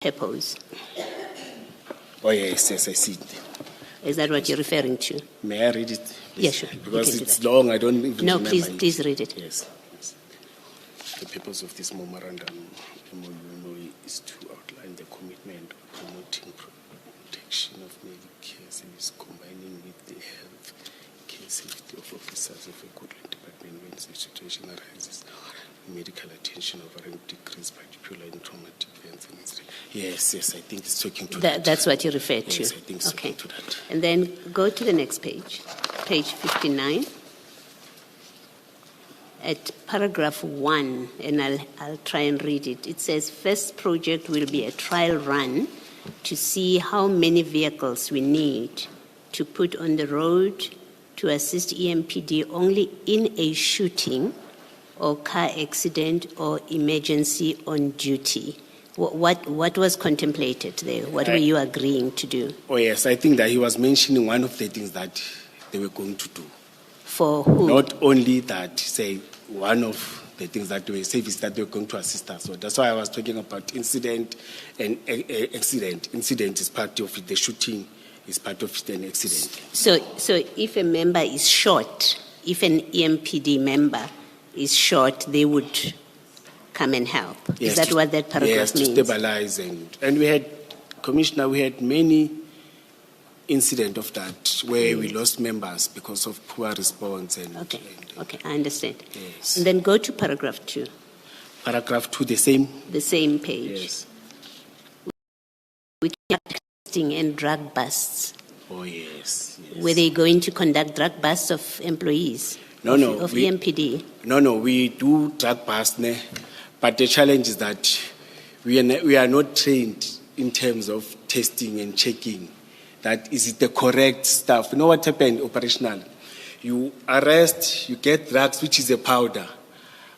purpose. Oh yes, yes, I see it. Is that what you're referring to? May I read it? Please? Yeah, sure. Because it's long, I don't even No, remember please read it. Yes. The purpose of this memorandum MOU is to outline the commitment of promoting protection of Medicare service, combining with the health care safety of officers of a good department when such situation arises. Medical attention over decrease, particularly in traumatic events. Yes, I think it's talking to that. That's what you referred to? Yes, I think it's talking to that. And then go to the next page, page 59. At paragraph 1, and I'll try and read it. It says, first project will be a trial run to see how many vehicles we need to put on the road to assist EMPD only in a shooting or car accident or emergency on duty. What was contemplated there? What were you agreeing to do? Oh yes, I think that he was mentioning one of the things that they were going to do. For who? Not only that, say, one of the things that they were service that they were going to assist us. So that's why I was talking about incident and accident. Incident is part of it. The shooting is part of it, an accident. So if a member is shot, if an EMPD member is shot, they would come and help. Yes, is that what that paragraph means? Yes, to stabilize. And we had, Commissioner, we had many incidents of that where we lost members because of poor response. Okay, I understand. Yes. And then go to paragraph 2. Paragraph 2, the same? The same page. Yes. With testing and drug busts. Oh, yes. Were they going to conduct drug busts of employees? No. Of EMPD? No, we do drug busts, but the challenge is that we are not trained in terms of testing and checking. That is it the correct stuff. You know what happened operational? You arrest, you get drugs, which is a powder.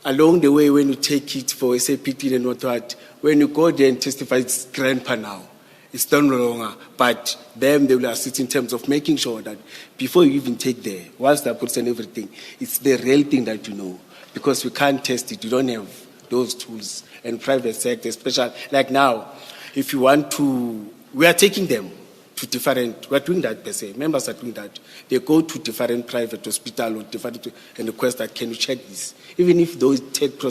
Along the way, when you take it for SAPT and what, when you go there and testify, it's grandpa now. It's no longer. But them, they will assist in terms of making sure that before you even take there, whilst they put and everything, it's the real thing that you know. Because we can't test it. You don't have those tools. And private sector, especially, like now, if you want to, we are taking them to different, we're doing that per se. Members are doing that. They go to different private hospital or different and request that, can you check this? Even if those take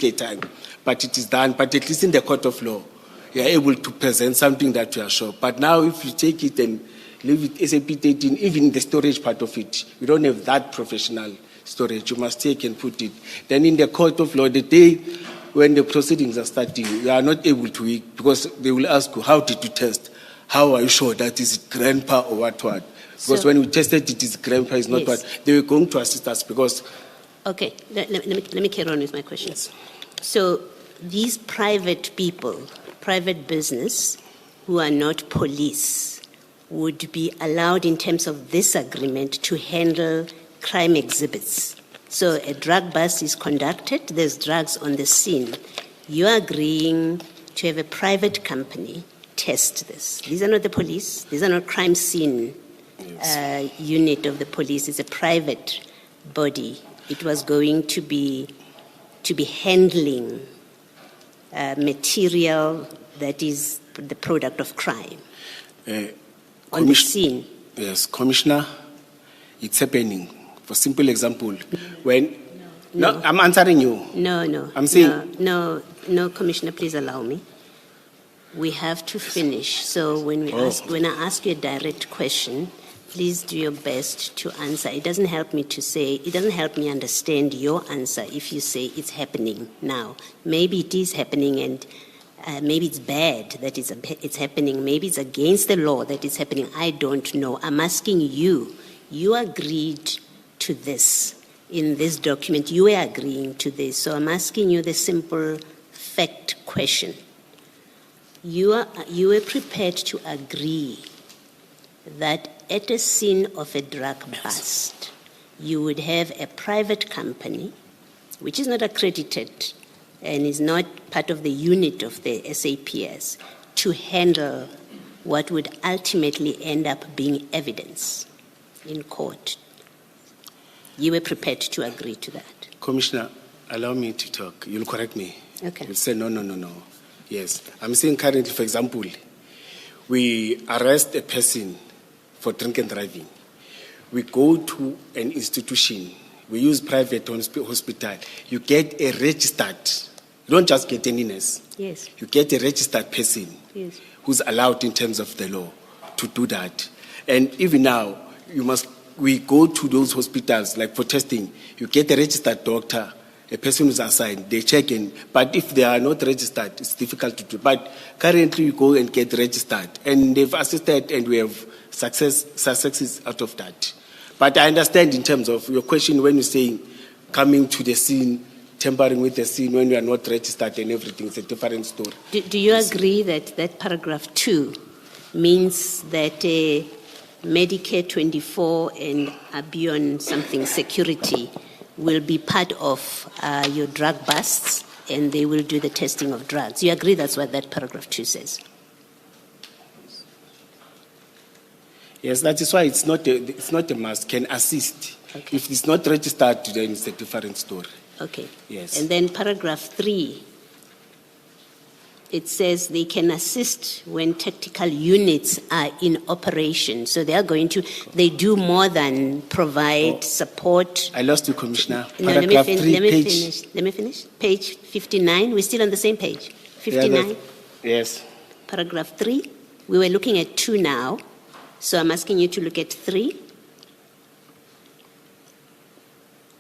a time, but it is done. But at least in the court of law, you are able to present something that you are sure. But now if you take it and leave it SAP 13, even the storage part of it, you don't have that professional storage. You must take and put it. Then in the court of law, the day when the proceedings are starting, you are not able to, because they will ask you, how did you test? How are you sure that is grandpa or what? Because when we tested it is grandpa, is not yes. What. They were going to assist us because... Okay, let me carry on with my questions. So these private people, private business, who are not police, would be allowed in terms of this agreement to handle crime exhibits. So a drug bust is conducted, there's drugs on the scene. You're agreeing to have a private company test this. These are not the police. These are not crime scene unit of the police. It's a private body. It was going to be handling material that is the product of crime on the scene. Yes, Commissioner, it's happening. For simple example, when no, I'm answering you. No. I'm saying no, Commissioner, please allow me. We have to finish. So when I ask you a direct question, please do your best to answer. It doesn't help me understand your answer if you say it's happening now. Maybe it is happening, and maybe it's bad that it's happening. Maybe it's against the law that it's happening. I don't know. I'm asking you. You agreed to this in this document. You were agreeing to this. So I'm asking you the simple fact question. You were prepared to agree that at a scene of a drug bust, you would have a private company, which is not accredited and is not part of the unit of the SAPS, to handle what would ultimately end up being evidence in court. You were prepared to agree to that. Commissioner, allow me to talk. You'll correct me. Okay. You'll say, no. Yes. I'm saying currently, for example, we arrest a person for drink and driving. We go to an institution. We use private hospital. You get a registered. You don't just get any nurse. Yes. You get a registered person Yes. who's allowed in terms of the law to do that. And even now, we go to those hospitals, like for testing, you get a registered doctor, a person who's assigned, they check in. But if they are not registered, it's difficult to do. But currently, you go and get registered. And they've assisted, and we have successes out of that. But I understand in terms of your question when you're saying coming to the scene, tampering with the scene when you are not registered and everything, it's a different story. Do you agree that paragraph 2 means that Medicare 24 and beyond something security will be part of your drug busts and they will do the testing of drugs? You agree that's what that paragraph 2 says? Yes, that is why it's not a must, can assist. Okay. If it's not registered, then it's a different story. Okay. Yes. And then paragraph 3, it says they can assist when tactical units are in operation. So they do more than provide support. I lost you, Commissioner. No, Paragraph let 3, me page. finish. Page 59. We're still on the same page. 59. Yes. Paragraph 3. We were looking at 2 now. So I'm asking you to look at 3.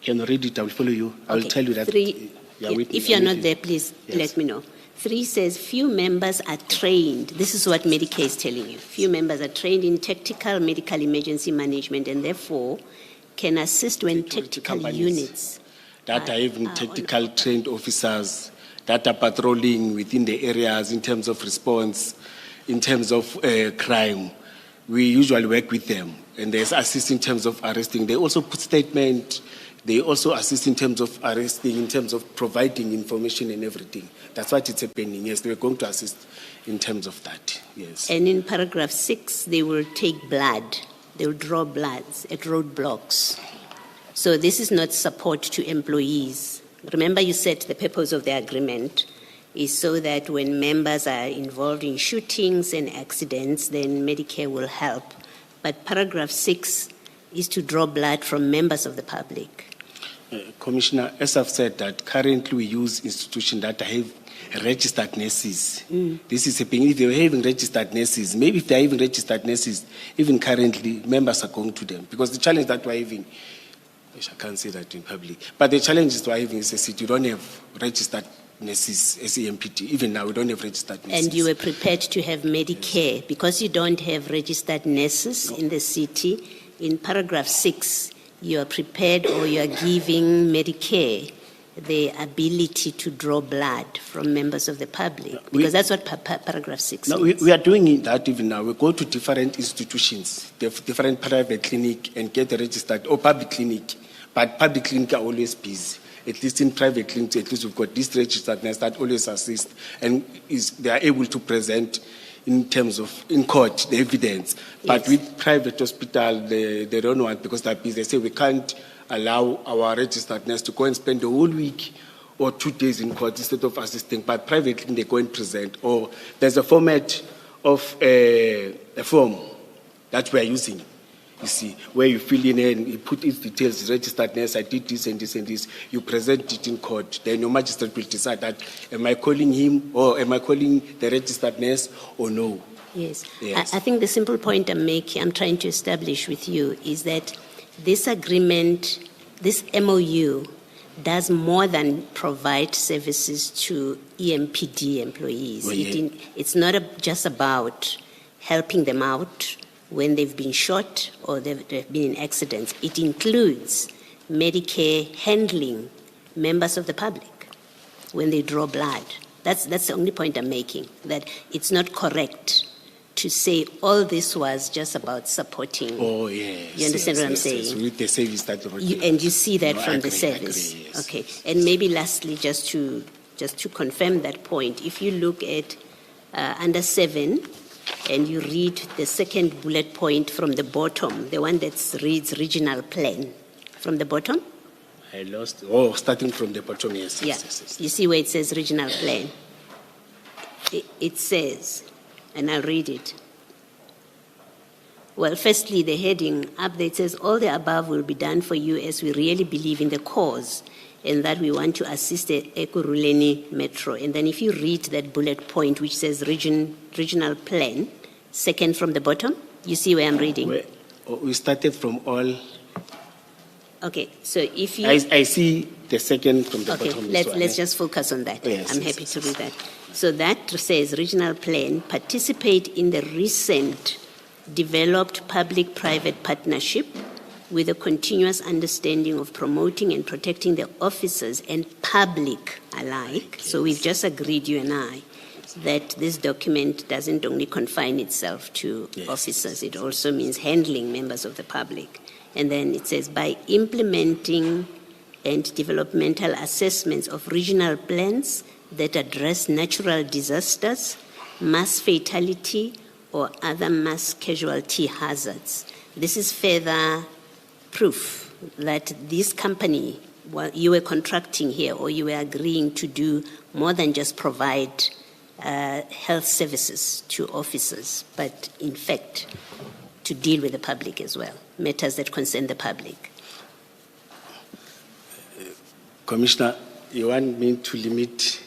Can you read it? I will follow you. I will tell you that. 3. If you're not there, please let me know. 3 says few members are trained. This is what Medicare is telling you. Few members are trained in tactical medical emergency management and therefore can assist when tactical units that are even tactical trained officers that are patrolling within the areas in terms of response, in terms of crime. We usually work with them, and they assist in terms of arresting. They also put statement. They also assist in terms of arresting, in terms of providing information and everything. That's what it's happening. Yes, we're going to assist in terms of that. Yes. And in paragraph 6, they will take blood. They will draw bloods at roadblocks. So this is not support to employees. Remember, you said the purpose of the agreement is so that when members are involved in shootings and accidents, then Medicare will help. But paragraph 6 is to draw blood from members of the public. Commissioner, as I've said, that currently we use institutions that have registered nurses. This is happening. If they're having registered nurses, maybe if they're having registered nurses, even currently, members are going to them. Because the challenge that we're having, I can't say that in public, but the challenge is we're having is a city, you don't have registered nurses as EMPT. Even now, we don't have registered nurses. And you were prepared to have Medicare. Because you don't have registered nurses in the city, in paragraph 6, you are prepared or you are giving Medicare the ability to draw blood from members of the public. Because that's what paragraph 6 says. We are doing that even now. We go to different institutions, different private clinic, and get registered, or public clinic. But public clinic are always busy. At least in private clinics, at least we've got this registered nurse that always assist, and they are able to present in terms of in court the evidence. But with private hospital, they don't want, because they're busy. They say we can't allow our registered nurse to go and spend the whole week or 2 days in court instead of assisting. But privately, they go and present. Or there's a format of a form that we are using. You see, where you fill in and you put its details, registered nurse, I did this and this and this. You present it in court. Then your magistrate will decide that, am I calling him or am I calling the registered nurse or no? Yes. I think the simple point I'm trying to establish with you is that this agreement, this MOU, does more than provide services to EMPD employees. It's not just about helping them out when they've been shot or they've been in accidents. It includes Medicare handling members of the public when they draw blood. That's the only point I'm making, that it's not correct to say all this was just about supporting. Oh, yes. You understand what I'm saying? Yes. With the service that and you see that from the service. Agree, yes. Okay. And maybe lastly, just to confirm that point, if you look at under 7, and you read the second bullet point from the bottom, the one that reads regional plan, from the bottom? I lost. Oh, starting from the bottom, yes. Yeah. Yes. You see where it says regional plan? It says, and I'll read it. Well, firstly, the heading up there, it says, all the above will be done for you as we really believe in the cause and that we want to assist the Ekurhuleni Metro. And then if you read that bullet point, which says regional plan, second from the bottom, you see where I'm reading? We started from all. Okay, so if you... I see the second from the okay, bottom. let's just focus on that. Yes, I'm happy to read that. So that says regional plan, participate in the recent developed public-private partnership with a continuous understanding of promoting and protecting the officers and public alike. Yes. So we've just agreed, you and I, that this document doesn't only confine itself to officers, it also means handling members of the public. And then it says, by implementing and developmental assessments of regional plans that address natural disasters, mass fatality, or other mass casualty hazards. This is further proof that this company, you were contracting here or you were agreeing to do more than just provide health services to officers, but in fact to deal with the public as well, matters that concern the public. Commissioner, you want me to limit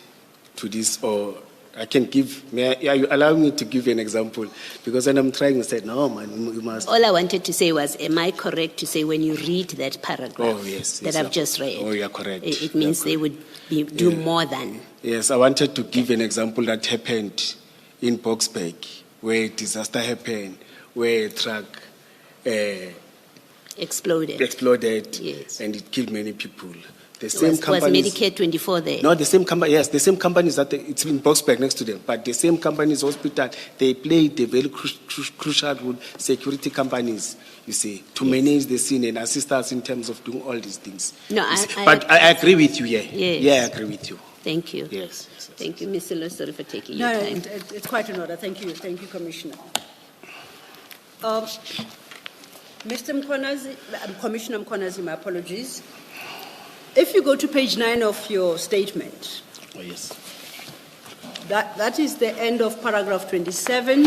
to this, or I can give, are you allowing me to give you an example? Because when I'm trying to say, no, man, you must. All I wanted to say was, am I correct to say when you read that paragraph yes, I've just read? Oh, you're correct. It means they would do more than. Yes, I wanted to give an example that happened in Boksburg, where a disaster happened, where a truck exploded, yes, and it killed many people. The same companies, was Medicare 24 there? No, the same company. Yes, the same companies that it's in Boksburg next to them. But the same companies, hospital, they played a very crucial role. Security companies, you see, to manage the scene and assist us in terms of doing all these things. No, I agree with you. Yeah, yes. Yeah, I agree with you. Thank you. Yes. Thank you, Mr. Lo, sorry for taking your time. No, it's quite an order. Thank you, Commissioner. Mr. Mkhwanazi, Commissioner Mkhwanazi, my apologies. If you go to page 9 of your statement, oh, yes, that is the end of paragraph 27.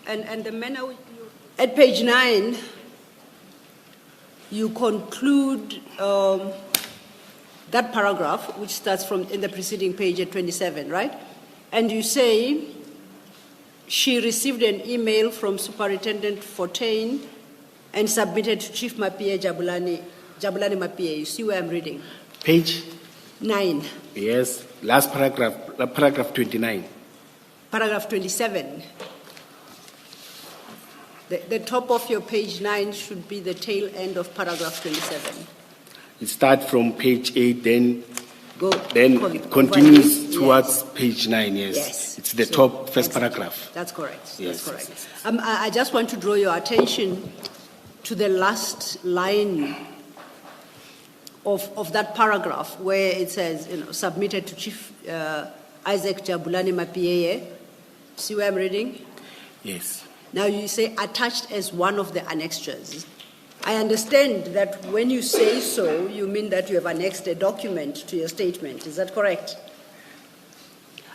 And the manner at page 9, you conclude that paragraph, which starts from in the preceding page at 27, right? And you say she received an email from Superintendent Fortain and submitted to Chief Mapie Jabulani Mapie. You see where I'm reading? Page 9. Yes, last paragraph, paragraph 29. Paragraph 27. The top of your page 9 should be the tail end of paragraph 27. It starts from page 8, then it continues continues towards page 9, yes. It's the top first paragraph. That's correct. Yes. That's correct. I just want to draw your attention to the last line of that paragraph where it says, submitted to Chief Isaac Jabulani Mapie. See where I'm reading? Yes. Now you say attached as one of the annexures. I understand that when you say so, you mean that you have annexed a document to your statement. Is that correct?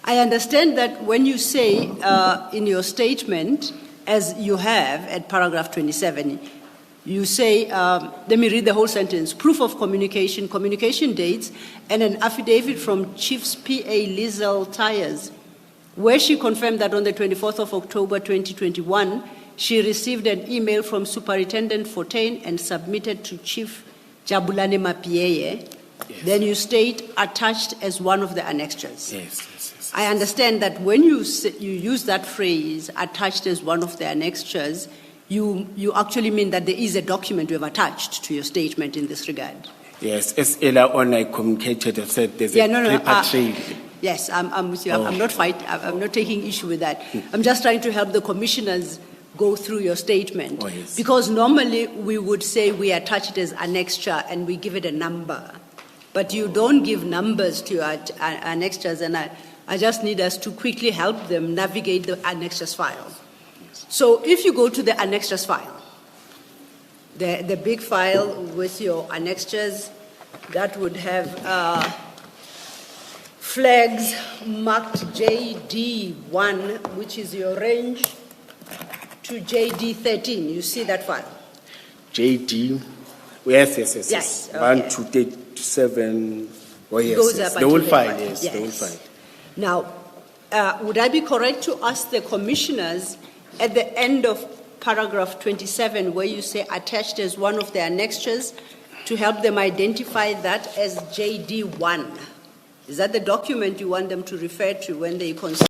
I understand that when you say in your statement, as you have at paragraph 27, you say, let me read the whole sentence, proof of communication, communication dates, and an affidavit from Chief's P.A. Liesel Tyers, where she confirmed that on the 24th of October 2021, she received an email from Superintendent Fortain and submitted to Chief Jabulani Mapie. Yes. Then you state attached as one of the annexures. Yes. I understand that when you use that phrase, attached as one of the annexures, you actually mean that there is a document you have attached to your statement in this regard. Yes, as earlier on I communicated, I said there's a paper trail. Yes, I'm with you. I'm not taking issue with that. I'm just trying to help the commissioners go through your statement. Oh, yes. Because normally we would say we attach it as annexure and we give it a number. But you don't give numbers to your annexures, and I just need us to quickly help them navigate the annexures file. So if you go to the annexures file, the big file with your annexures, that would have flags marked JD1, which is your range, to JD13. You see that file? JD, yes. Yes, okay. 1 to 7. Oh, yes. Goes Yes. up The whole until file, that one. yes, the whole file. Now, would I be correct to ask the commissioners at the end of paragraph 27, where you say attached as one of the annexures, to help them identify that as JD1? Is that the document you want them to refer to when they consider?